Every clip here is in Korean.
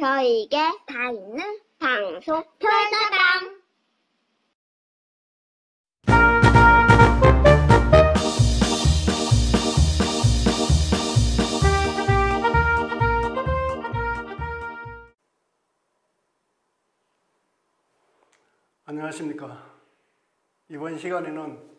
저에게 다 있는 방송 별다방. 안녕하십니까. 이번 시간에는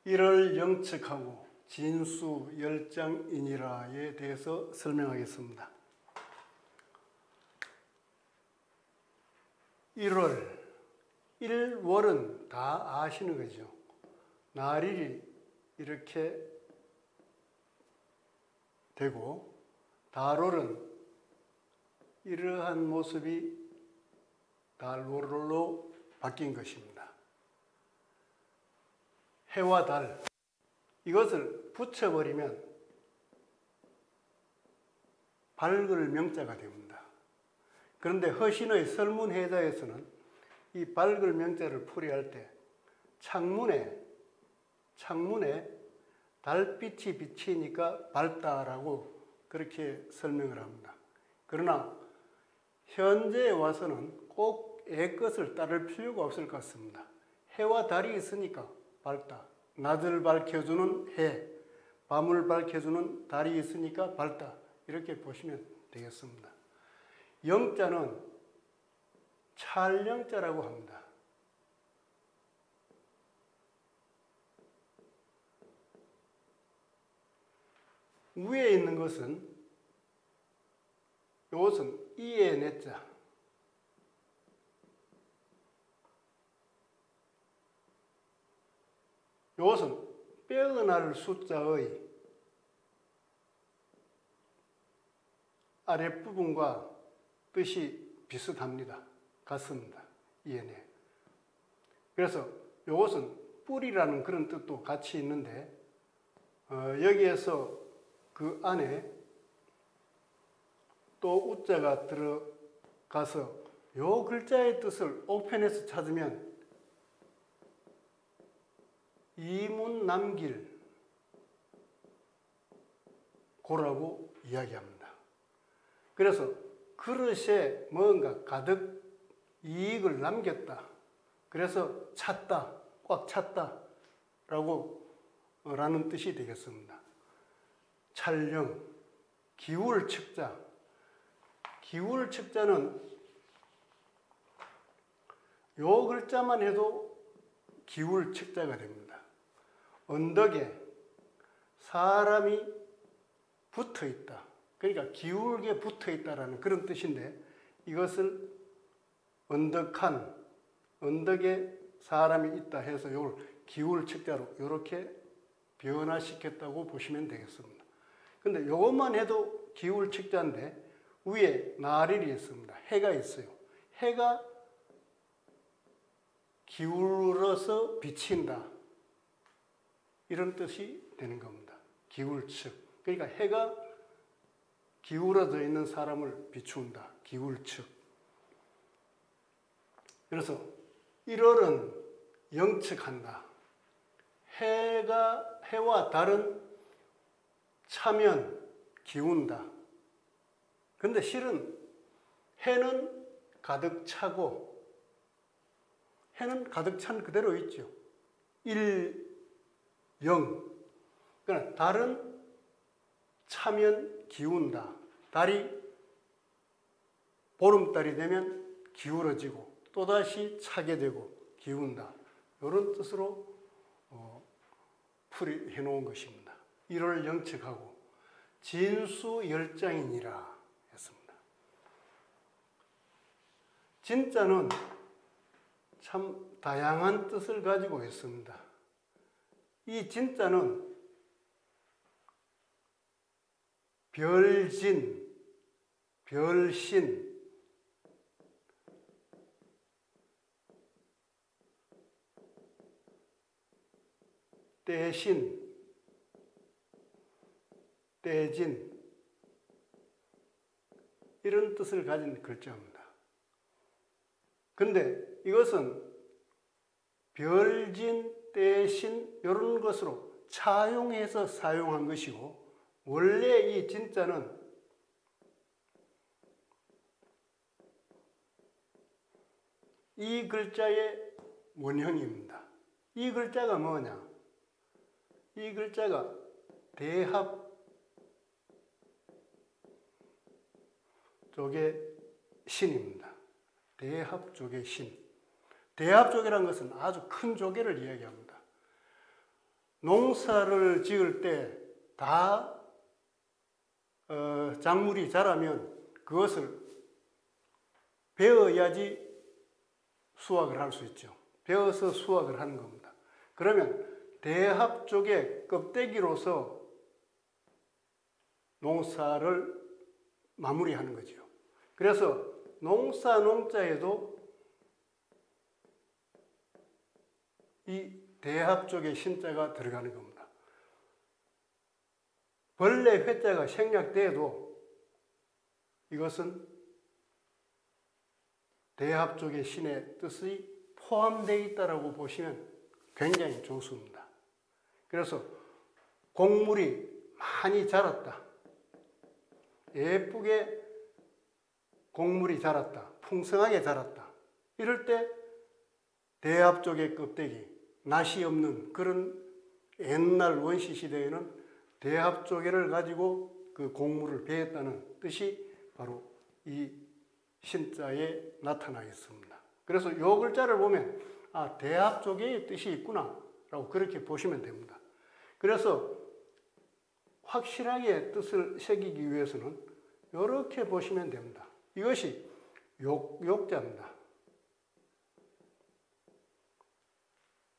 1월 영측하고 진수열장이니라에 대해서 설명하겠습니다. 1월은 다 아시는 거죠. 날일이 이렇게 되고 달월은 이러한 모습이 달월로 바뀐 것입니다. 해와 달, 이것을 붙여버리면 밝을 명자가 됩니다. 그런데 허신의 설문해자에서는 이 밝을 명자를 풀이할 때 창문에 달빛이 비치니까 밝다라고 그렇게 설명을 합니다. 그러나 현재에 와서는 꼭 애것을 따를 필요가 없을 것 같습니다. 해와 달이 있으니까 밝다. 낮을 밝혀주는 해, 밤을 밝혀주는 달이 있으니까 밝다. 이렇게 보시면 되겠습니다. 영자는 찰영자라고 합니다. 위에 있는 것은 이것은 이의 내자, 이것은 빼어날 숫자의 아랫부분과 뜻이 비슷합니다. 같습니다. 이해네. 그래서 이것은 뿌리라는 그런 뜻도 같이 있는데 여기에서 그 안에 또 우자가 들어가서 이 글자의 뜻을 옥편에서 찾으면 이문남길 고라고 이야기합니다. 그래서 그릇에 뭔가 가득 이익을 남겼다. 그래서 찼다, 꽉 찼다 라는 뜻이 되겠습니다. 찰령, 기울측자. 기울측자는 요 글자만 해도 기울측자가 됩니다. 언덕에 사람이 붙어 있다. 그러니까 기울게 붙어 있다라는 그런 뜻인데 이것을 언덕에 사람이 있다 해서 이걸 기울측자로 이렇게 변화시켰다고 보시면 되겠습니다. 근데 이것만 해도 기울측자인데 위에 날일이 있습니다. 해가 있어요. 해가 기울어서 비친다. 이런 뜻이 되는 겁니다. 기울측. 그러니까 해가 기울어져 있는 사람을 비춘다. 기울측. 그래서 1월은 영측한다. 해와 달은 차면 기운다. 근데 실은 해는 가득 차고 해는 가득 찬 그대로 있죠. 1영. 그러니까 달은 차면 기운다. 달이 보름달이 되면 기울어지고 또다시 차게 되고 기운다. 이런 뜻으로 풀이해 놓은 것입니다. 1월 영측하고 진수열장이니라 했습니다. 진자는 참 다양한 뜻을 가지고 있습니다. 이 진자는 별진, 별신, 떼신, 떼진 이런 뜻을 가진 글자입니다. 근데 이것은 별진, 떼신 이런 것으로 차용해서 사용한 것이고 원래 이 진자는 이 글자의 원형입니다. 이 글자가 뭐냐? 이 글자가 대합 쪽의 신입니다. 대합 쪽의 신. 대합 조개라는 것은 아주 큰 조개를 이야기합니다. 농사를 지을 때 다 작물이 자라면 그것을 베어야지 수확을 할 수 있죠. 베어서 수확을 하는 겁니다. 그러면 대합 쪽의 껍데기로서 농사를 마무리하는 거죠. 그래서 농사 농자에도 이 대합 쪽의 신자가 들어가는 겁니다. 벌레 회자가 생략돼도 이것은 대합 쪽의 신의 뜻이 포함되어 있다고 보시면 굉장히 좋습니다. 그래서 곡물이 많이 자랐다. 예쁘게 곡물이 자랐다. 풍성하게 자랐다. 이럴 때 대합 쪽의 껍데기, 낫이 없는 그런 옛날 원시 시대에는 대합 조개를 가지고 그 곡물을 베었다는 뜻이 바로 이 신자에 나타나 있습니다. 그래서 이 글자를 보면 아, 대합 조개의 뜻이 있구나 라고 그렇게 보시면 됩니다. 그래서 확실하게 뜻을 새기기 위해서는 이렇게 보시면 됩니다. 이것이 욕자입니다.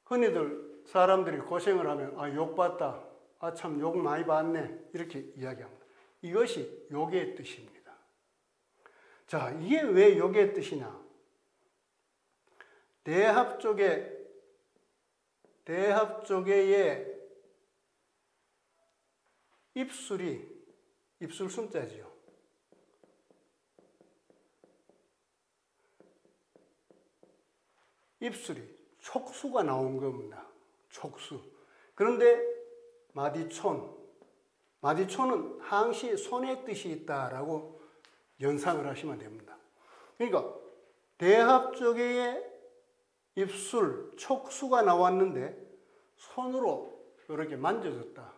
흔히들 사람들이 고생을 하면 아, 욕받다. 아, 참 욕 많이 받네. 이렇게 이야기합니다. 이것이 욕의 뜻입니다. 자, 이게 왜 욕의 뜻이냐? 대합 조개의 입술이 입술 순자지요. 입술이 촉수가 나온 겁니다. 촉수. 그런데 마디촌은 항시 손의 뜻이 있다라고 연상을 하시면 됩니다. 그러니까 대합 조개의 입술, 촉수가 나왔는데 손으로 이렇게 만져줬다.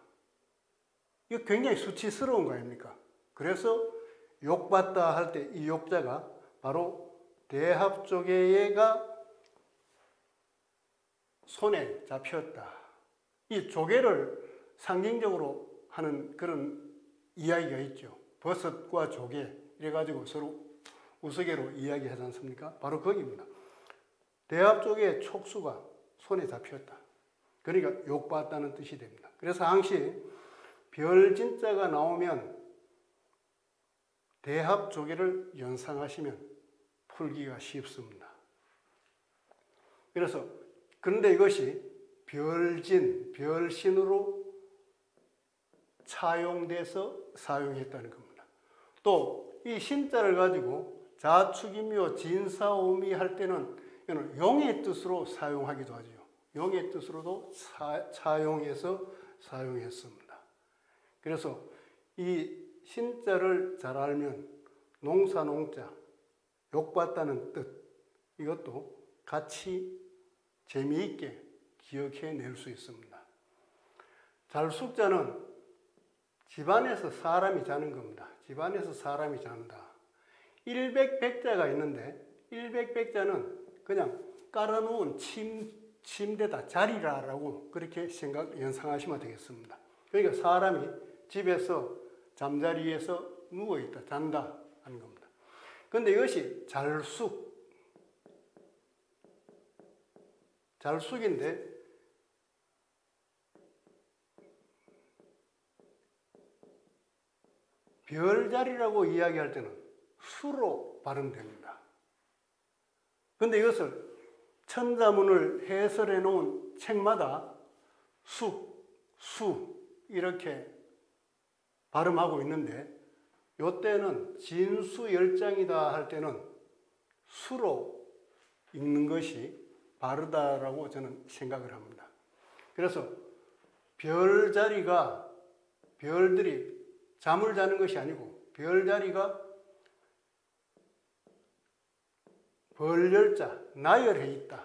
이거 굉장히 수치스러운 거 아닙니까? 그래서 욕받다 할 때 이 욕자가 바로 대합 조개가 손에 잡혔다. 이 조개를 상징적으로 하는 그런 이야기가 있죠. 버섯과 조개 이래가지고 서로 우스개로 이야기하지 않습니까? 바로 거기입니다. 대합 조개의 촉수가 손에 잡혔다. 그러니까 욕받다는 뜻이 됩니다. 그래서 항시 별진자가 나오면 대합 조개를 연상하시면 풀기가 쉽습니다. 그런데 이것이 별신으로 차용돼서 사용했다는 겁니다. 또 이 신자를 가지고 자축인묘 진사오미 할 때는 이는 용의 뜻으로 사용하기도 하죠. 용의 뜻으로도 차용해서 사용했습니다. 그래서 이 신자를 잘 알면 농사, 욕받다는 뜻 이것도 같이 재미있게 기억해낼 수 있습니다. 잘숙자는 집안에서 사람이 자는 겁니다. 집안에서 사람이 잔다. 일백백자가 있는데 일백백자는 그냥 깔아놓은 침대다, 자리라라고 그렇게 연상하시면 되겠습니다. 그러니까 사람이 집에서 잠자리에서 누워있다, 잔다 하는 겁니다. 그런데 이것이 잘숙인데 별자리라고 이야기할 때는 수로 발음됩니다. 그런데 이것을 천자문을 해설해 놓은 책마다 수 이렇게 발음하고 있는데 이때는 진수열장이다 할 때는 수로 읽는 것이 바르다라고 저는 생각을 합니다. 그래서 별자리가 별들이 잠을 자는 것이 아니고 별자리가 벌열자, 나열해 있다.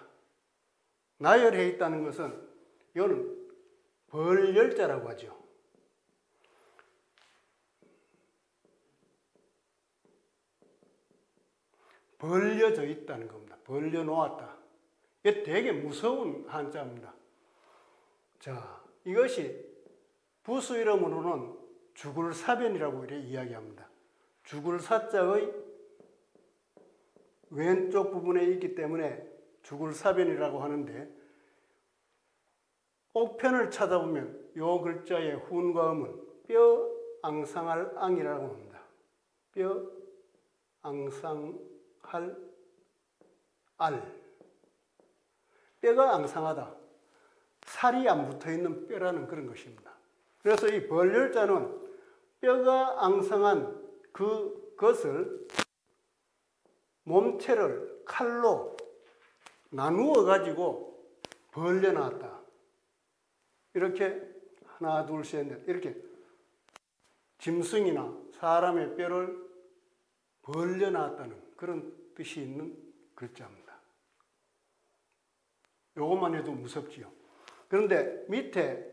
나열해 있다는 것은 이거는 벌열자라고 하죠. 벌려져 있다는 겁니다. 벌려놓았다. 이게 되게 무서운 한자입니다. 자, 이것이 부수 이름으로는 죽을사변이라고 이렇게 이야기합니다. 죽을사자의 왼쪽 부분에 있기 때문에 죽을사변이라고 하는데, 옥편을 찾아보면 요 글자의 훈과 음은 뼈 앙상할 앙이라고 합니다. 뼈 앙상할 알. 뼈가 앙상하다. 살이 안 붙어있는 뼈라는 그런 것입니다. 그래서 이 벌열자는 뼈가 앙상한 그것을 몸체를 칼로 나누어 가지고 벌려놨다. 이렇게 하나 둘 셋 넷 이렇게 짐승이나 사람의 뼈를 벌려놨다는 그런 뜻이 있는 글자입니다. 요것만 해도 무섭지요. 그런데 밑에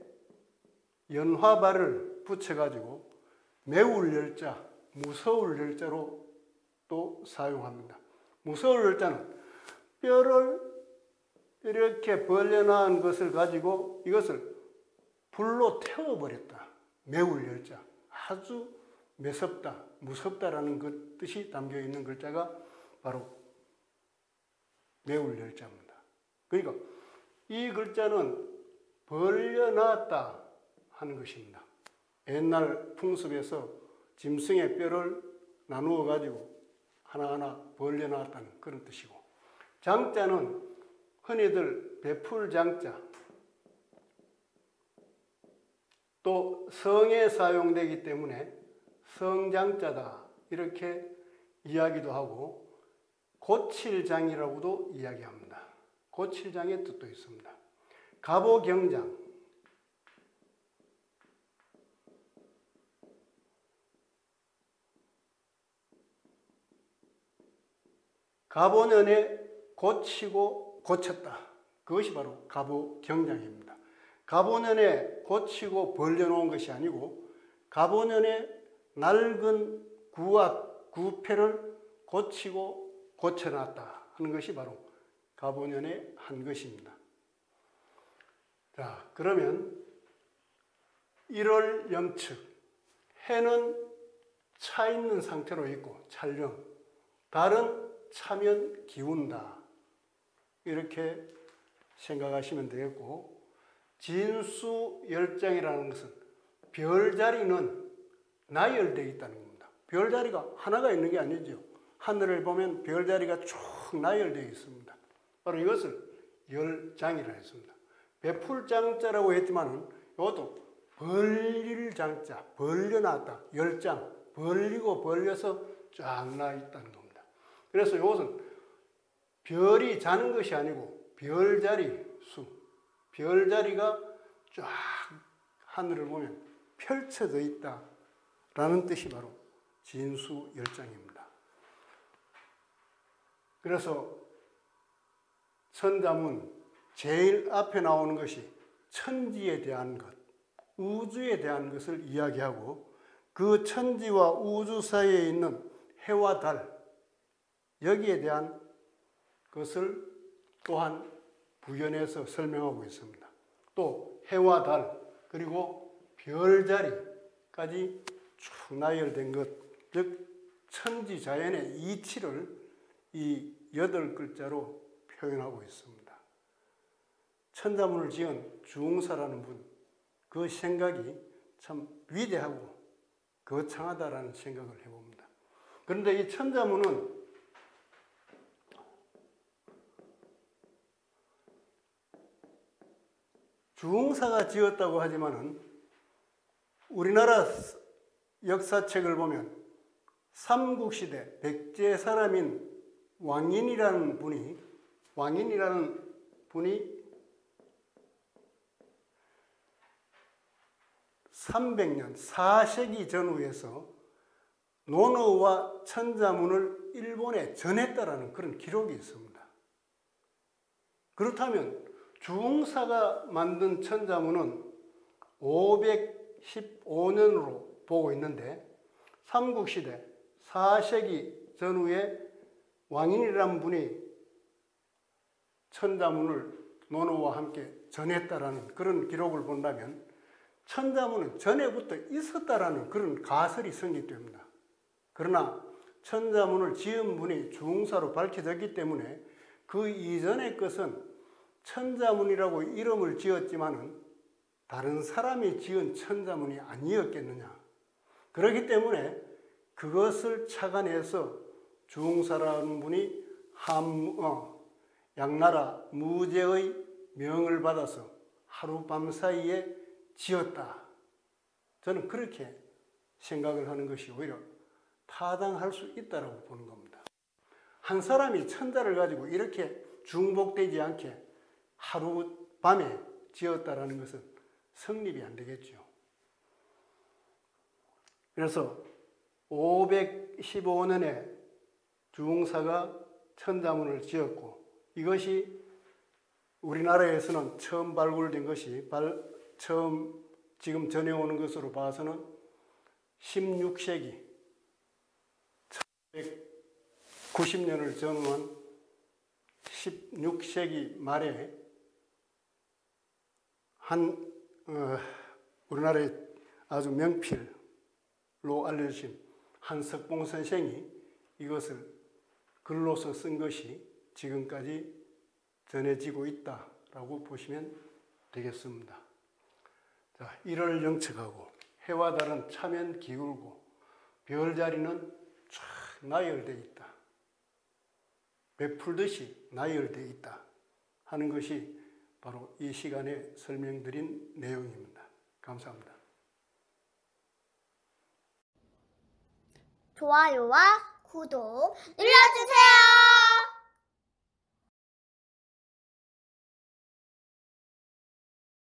연화발을 붙여가지고 매울 열자, 무서울 열자로 또 사용합니다. 무서울 열자는 뼈를 이렇게 벌려놓은 것을 가지고 이것을 불로 태워버렸다. 매울 열자. 아주 매섭다, 무섭다라는 그 뜻이 담겨 있는 글자가 바로 매울 열자입니다. 그러니까 이 글자는 벌려놨다 하는 것입니다. 옛날 풍습에서 짐승의 뼈를 나누어 가지고 하나하나 벌려놨다는 그런 뜻이고, 장자는 흔히들 베풀장자, 또 성에 사용되기 때문에 성장자다 이렇게 이야기도 하고, 고칠장이라고도 이야기합니다. 고칠장의 뜻도 있습니다. 갑오경장, 갑오년에 고치고 고쳤다. 그것이 바로 갑오경장입니다. 갑오년에 고치고 벌려놓은 것이 아니고 갑오년에 낡은 구패를 고치고 고쳐놨다 하는 것이 바로 갑오년에 한 것입니다. 자, 그러면 1월 영측, 해는 차 있는 상태로 있고 찰령, 달은 차면 기운다 이렇게 생각하시면 되겠고, 진수열장이라는 것은 별자리는 나열되어 있다는 겁니다. 별자리가 하나가 있는 게 아니죠. 하늘을 보면 별자리가 쭉 나열되어 있습니다. 바로 이것을 열장이라 했습니다. 베풀장자라고 했지만 이것도 벌릴 장자, 벌려놨다, 열장, 벌리고 벌려서 쫙 나 있다는 겁니다. 그래서 이것은 별이 자는 것이 아니고 별자리 수, 별자리가 쫙 하늘을 보면 펼쳐져 있다라는 뜻이 바로 진수열장입니다. 그래서 천자문 제일 앞에 나오는 것이 천지에 대한 것, 우주에 대한 것을 이야기하고, 그 천지와 우주 사이에 있는 해와 달, 여기에 대한 것을 또한 부연해서 설명하고 있습니다. 또 해와 달 그리고 별자리까지 쭉 나열된 것, 즉 천지자연의 이치를 이 8글자로 표현하고 있습니다. 천자문을 지은 주웅사라는 분, 그 생각이 참 위대하고 거창하다라는 생각을 해봅니다. 그런데 이 천자문은 주웅사가 지었다고 하지만은 우리나라 역사책을 보면 삼국시대 백제사람인 왕인이라는 분이 300년 4세기 전후에서 논어와 천자문을 일본에 전했다라는 그런 기록이 있습니다. 그렇다면 주홍사가 만든 천자문은 515년으로 보고 있는데 삼국시대 4세기 전후에 왕인이라는 분이 천자문을 논어와 함께 전했다라는 그런 기록을 본다면 천자문은 전에부터 있었다라는 그런 가설이 성립됩니다. 그러나 천자문을 지은 분이 주홍사로 밝혀졌기 때문에 그 이전의 것은 천자문이라고 이름을 지었지만은 다른 사람이 지은 천자문이 아니었겠느냐. 그렇기 때문에 그것을 착안해서 주홍사라는 분이 양나라 무제의 명을 받아서 하룻밤 사이에 지었다. 저는 그렇게 생각을 하는 것이 오히려 타당할 수 있다고 보는 겁니다. 한 사람이 천자를 가지고 이렇게 중복되지 않게 하룻밤에 지었다라는 것은 성립이 안 되겠죠. 그래서 515년에 주홍사가 천자문을 지었고 이것이 우리나라에서는 처음 발굴된 것이 처음 지금 전해오는 것으로 봐서는 16세기 1190년을 전후한 16세기 말에 우리나라의 아주 명필로 알려진 한석봉 선생이 이것을 글로서 쓴 것이 지금까지 전해지고 있다라고 보시면 되겠습니다. 자, 일월 영측하고 해와 달은 차면 기울고 별자리는 쫙 나열되어 있다. 베풀듯이 나열되어 있다 하는 것이 바로 이 시간에 설명드린 내용입니다. 감사합니다. 좋아요와 구독 눌러주세요.